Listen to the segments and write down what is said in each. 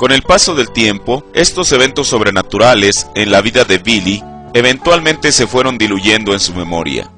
Con el paso del tiempo, estos eventos sobrenaturales en la vida de Billy eventualmente se fueron diluyendo en su memoria.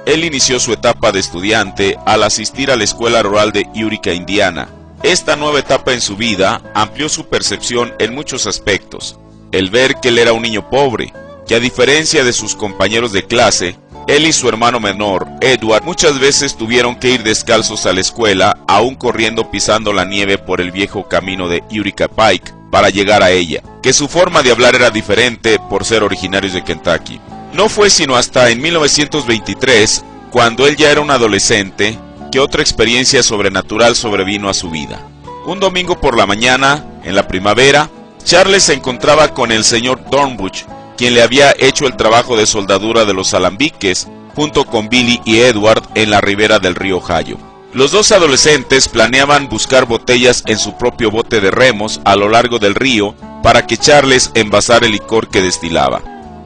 Él inició su etapa de estudiante al asistir a la escuela rural de Eureka, Indiana. Esta nueva etapa en su vida amplió su percepción en muchos aspectos. El ver que él era un niño pobre, que a diferencia de sus compañeros de clase, él y su hermano menor, Edward, muchas veces tuvieron que ir descalzos a la escuela, aún corriendo pisando la nieve por el viejo camino de Eureka Pike para llegar a ella, que su forma de hablar era diferente por ser originarios de Kentucky. No fue sino hasta en 1923, cuando él ya era un adolescente, que otra experiencia sobrenatural sobrevino a su vida. Un domingo por la mañana, en la primavera, Charles se encontraba con el señor Dornbush, quien le había hecho el trabajo de soldadura de los alambiques, junto con Billy y Edward en la ribera del río Ohio. Los dos adolescentes planeaban buscar botellas en su propio bote de remos a lo largo del río para que Charles envasara el licor que destilaba.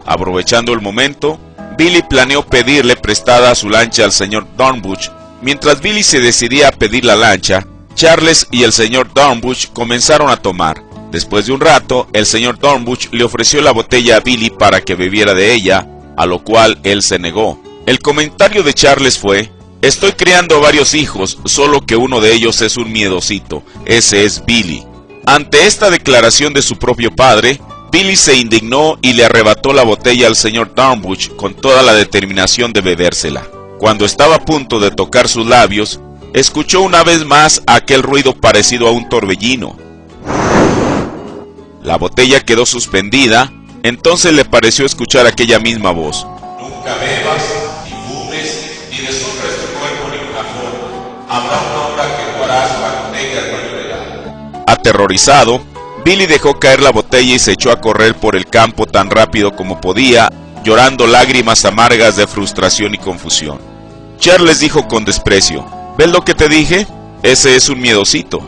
Aprovechando el momento, Billy planeó pedirle prestada su lancha al señor Dornbush. Mientras Billy se decidía a pedir la lancha, Charles y el señor Dornbush comenzaron a tomar. Después de un rato, el señor Dornbush le ofreció la botella a Billy para que bebiera de ella, a lo cual él se negó. El comentario de Charles fue: «Estoy criando varios hijos, solo que uno de ellos es un miedosito, ese es Billy». Ante esta declaración de su propio padre, Billy se indignó y le arrebató la botella al señor Dornbush con toda la determinación de bebérsela. Cuando estaba a punto de tocar sus labios, escuchó una vez más aquel ruido parecido a un torbellino. La botella quedó suspendida, entonces le pareció escuchar aquella misma voz: «Nunca bebas, ni fumes, ni deshonres tu cuerpo de ninguna forma. Habrá una hora que tú harás cuando tengas mayor edad». Aterrorizado, Billy dejó caer la botella y se echó a correr por el campo tan rápido como podía, llorando lágrimas amargas de frustración y confusión. Charles dijo con desprecio: «¿Ves lo que te dije? Ese es un miedosito».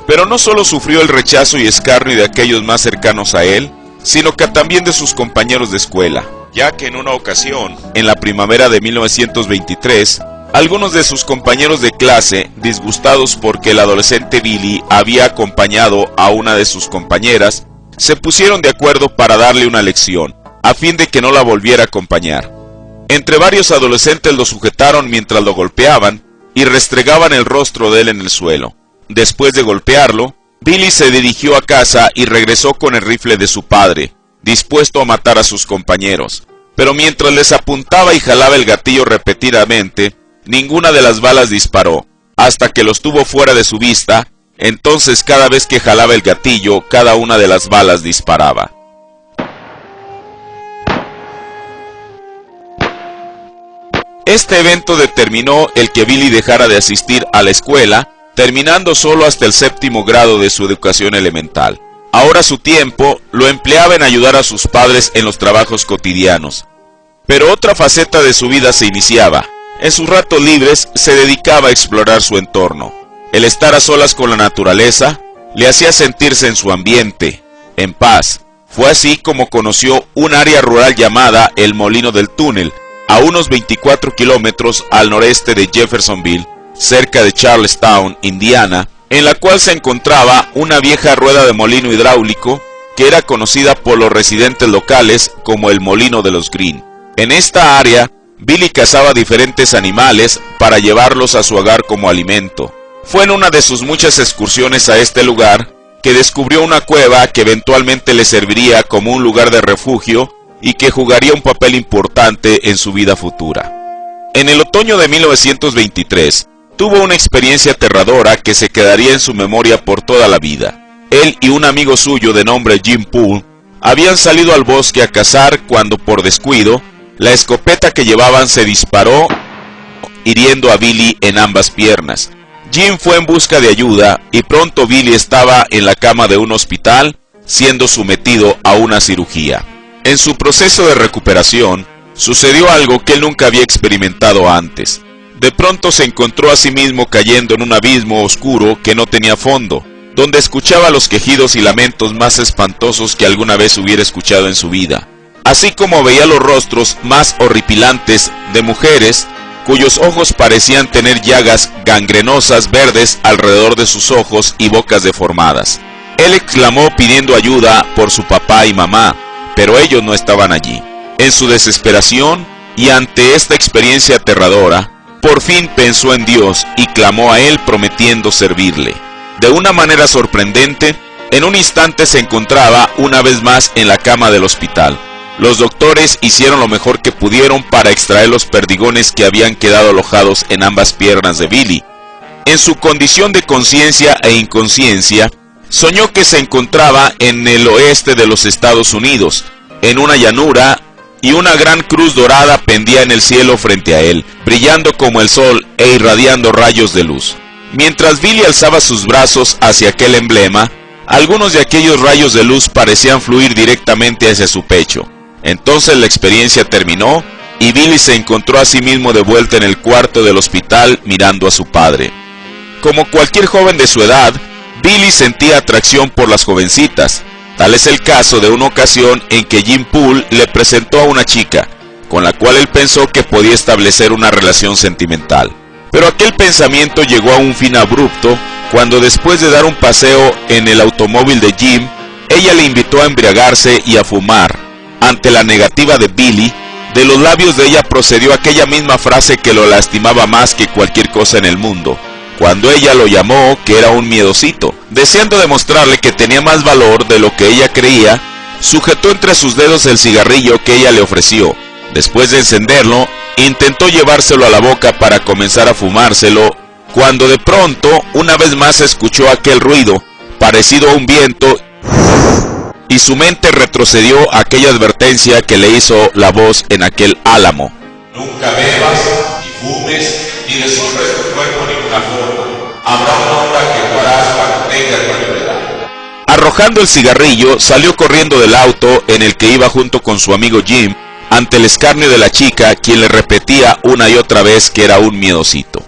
Pero no solo sufrió el rechazo y escarnio de aquellos más cercanos a él, sino que también de sus compañeros de escuela, ya que en una ocasión, en la primavera de 1923, algunos de sus compañeros de clase, disgustados porque el adolescente Billy había acompañado a una de sus compañeras, se pusieron de acuerdo para darle una lección, a fin de que no la volviera a acompañar. Entre varios adolescentes lo sujetaron mientras lo golpeaban y restregaban el rostro de él en el suelo. Después de golpearlo, Billy se dirigió a casa y regresó con el rifle de su padre, dispuesto a matar a sus compañeros. Pero mientras les apuntaba y jalaba el gatillo repetidamente, ninguna de las balas disparó, hasta que los tuvo fuera de su vista. Entonces, cada vez que jalaba el gatillo, cada una de las balas disparaba. Este evento determinó el que Billy dejara de asistir a la escuela, terminando solo hasta el 7º grado de su educación elemental. Ahora su tiempo lo empleaba en ayudar a sus padres en los trabajos cotidianos. Pero otra faceta de su vida se iniciaba. En sus ratos libres se dedicaba a explorar su entorno. El estar a solas con la naturaleza le hacía sentirse en su ambiente, en paz. Fue así como conoció un área rural llamada el Molino del Túnel, a unos 24 kilómetros al noreste de Jeffersonville, cerca de Charlestown, Indiana, en la cual se encontraba una vieja rueda de molino hidráulico que era conocida por los residentes locales como el Molino de los Green. En esta área, Billy cazaba diferentes animales para llevarlos a su hogar como alimento. Fue en una de sus muchas excursiones a este lugar que descubrió una cueva que eventualmente le serviría como un lugar de refugio y que jugaría un papel importante en su vida futura. En el otoño de 1923, tuvo una experiencia aterradora que se quedaría en su memoria por toda la vida. Él y un amigo suyo de nombre Jim Poole habían salido al bosque a cazar cuando, por descuido, la escopeta que llevaban se disparó, hiriendo a Billy en ambas piernas. Jim fue en busca de ayuda y pronto Billy estaba en la cama de un hospital, siendo sometido a una cirugía. En su proceso de recuperación, sucedió algo que él nunca había experimentado antes. De pronto se encontró a sí mismo cayendo en un abismo oscuro que no tenía fondo, donde escuchaba los quejidos y lamentos más espantosos que alguna vez hubiera escuchado en su vida, así como veía los rostros más horripilantes de mujeres cuyos ojos parecían tener llagas gangrenosas verdes alrededor de sus ojos y bocas deformadas. Él exclamó pidiendo ayuda por su papá y mamá, pero ellos no estaban allí. En su desesperación y ante esta experiencia aterradora, por fin pensó en Dios y clamó a Él prometiendo servirle. De una manera sorprendente, en un instante se encontraba una vez más en la cama del hospital. Los doctores hicieron lo mejor que pudieron para extraer los perdigones que habían quedado alojados en ambas piernas de Billy. En su condición de conciencia e inconsciencia, soñó que se encontraba en el oeste de los Estados Unidos, en una llanura, y una gran cruz dorada pendía en el cielo frente a él, brillando como el sol e irradiando rayos de luz. Mientras Billy alzaba sus brazos hacia aquel emblema, algunos de aquellos rayos de luz parecían fluir directamente hacia su pecho. Entonces la experiencia terminó y Billy se encontró a sí mismo de vuelta en el cuarto del hospital mirando a su padre. Como cualquier joven de su edad, Billy sentía atracción por las jovencitas. Tal es el caso de una ocasión en que Jim Poole le presentó a una chica, con la cual él pensó que podía establecer una relación sentimental. Pero aquel pensamiento llegó a un fin abrupto cuando, después de dar un paseo en el automóvil de Jim, ella le invitó a embriagarse y a fumar. Ante la negativa de Billy, de los labios de ella procedió aquella misma frase que lo lastimaba más que cualquier cosa en el mundo, cuando ella lo llamó que era un miedosito. Deseando demostrarle que tenía más valor de lo que ella creía, sujetó entre sus dedos el cigarrillo que ella le ofreció. Después de encenderlo, intentó llevárselo a la boca para comenzar a fumárselo, cuando de pronto, una vez más escuchó aquel ruido, parecido a un viento, y su mente retrocedió a aquella advertencia que le hizo la voz en aquel álamo. Nunca bebas, ni fumes, ni deshonres tu cuerpo de ninguna forma. Habrá una hora que lo harás cuando tengas mayoría. Arrojando el cigarrillo, salió corriendo del auto en el que iba junto con su amigo Jim, ante el escarnio de la chica, quien le repetía una y otra vez que era un miedosito.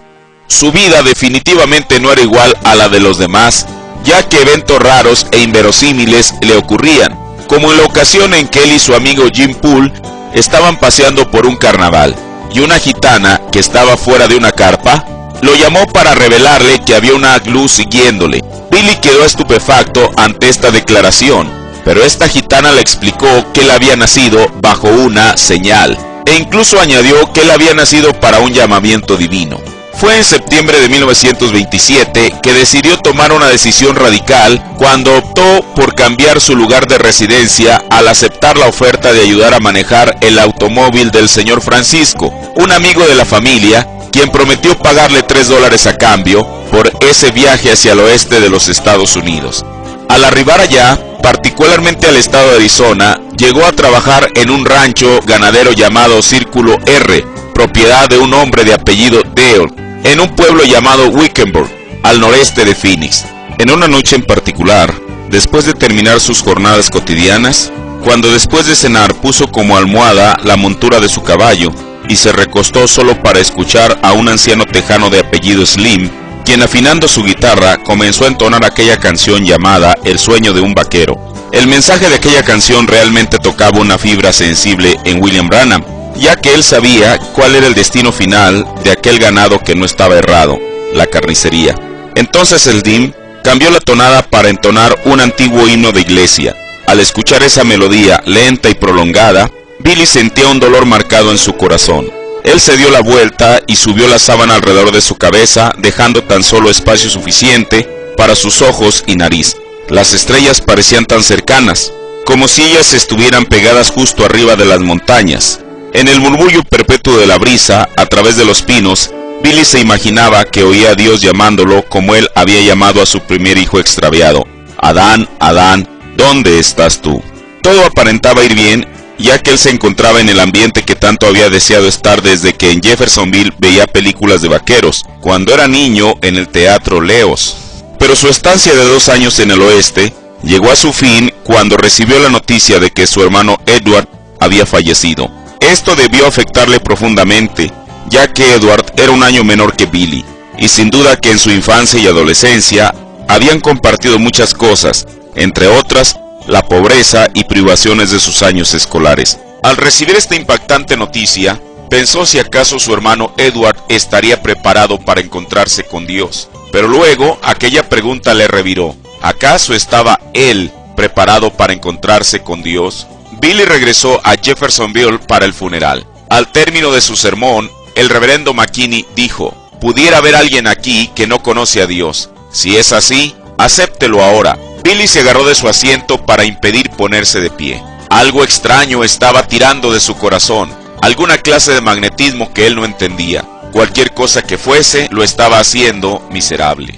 Su vida definitivamente no era igual a la de los demás, ya que eventos raros e inverosímiles le ocurrían, como en la ocasión en que él y su amigo Jim Poole estaban paseando por un carnaval, y una gitana que estaba fuera de una carpa lo llamó para revelarle que había una luz siguiéndole. Billy quedó estupefacto ante esta declaración, pero esta gitana le explicó que él había nacido bajo una señal, e incluso añadió que él había nacido para un llamamiento divino. Fue en septiembre de 1927 que decidió tomar una decisión radical cuando optó por cambiar su lugar de residencia al aceptar la oferta de ayudar a manejar el automóvil del señor Francisco, un amigo de la familia, quien prometió pagarle $3 a cambio por ese viaje hacia el oeste de los Estados Unidos. Al arribar allá, particularmente al estado de Arizona, llegó a trabajar en un rancho ganadero llamado Círculo R, propiedad de un hombre de apellido Dale, en un pueblo llamado Wickenburg, al noreste de Phoenix. En una noche en particular, después de terminar sus jornadas cotidianas, cuando después de cenar puso como almohada la montura de su caballo y se recostó solo para escuchar a un anciano tejano de apellido Slim, quien, afinando su guitarra, comenzó a entonar aquella canción llamada El sueño de un vaquero. El mensaje de aquella canción realmente tocaba una fibra sensible en William Branham, ya que él sabía cuál era el destino final de aquel ganado que no estaba errado, la carnicería. Entonces Slim cambió la tonada para entonar un antiguo himno de iglesia. Al escuchar esa melodía lenta y prolongada, Billy sentía un dolor marcado en su corazón. Él se dio la vuelta y subió la sábana alrededor de su cabeza, dejando tan solo espacio suficiente para sus ojos y nariz. Las estrellas parecían tan cercanas, como si ellas estuvieran pegadas justo arriba de las montañas. En el murmullo perpetuo de la brisa, a través de los pinos, Billy se imaginaba que oía a Dios llamándolo como él había llamado a su primer hijo extraviado. Adán, Adán, ¿dónde estás tú? Todo aparentaba ir bien, ya que él se encontraba en el ambiente que tanto había deseado estar desde que en Jeffersonville veía películas de vaqueros, cuando era niño en el Teatro Leos. Pero su estancia de 2 años en el oeste llegó a su fin cuando recibió la noticia de que su hermano Edward había fallecido. Esto debió afectarle profundamente, ya que Edward era 1 año menor que Billy, y sin duda que en su infancia y adolescencia habían compartido muchas cosas, entre otras, la pobreza y privaciones de sus años escolares. Al recibir esta impactante noticia, Pensó si acaso su hermano Edward estaría preparado para encontrarse con Dios. Pero luego aquella pregunta le reviró. ¿Acaso estaba él preparado para encontrarse con Dios? Billy regresó a Jeffersonville para el funeral. Al término de su sermón, el reverendo McKinney dijo: pudiera haber alguien aquí que no conoce a Dios. Si es así, acéptelo ahora. Billy se agarró de su asiento para impedir ponerse de pie. Algo extraño estaba tirando de su corazón, alguna clase de magnetismo que él no entendía. Cualquier cosa que fuese, lo estaba haciendo miserable.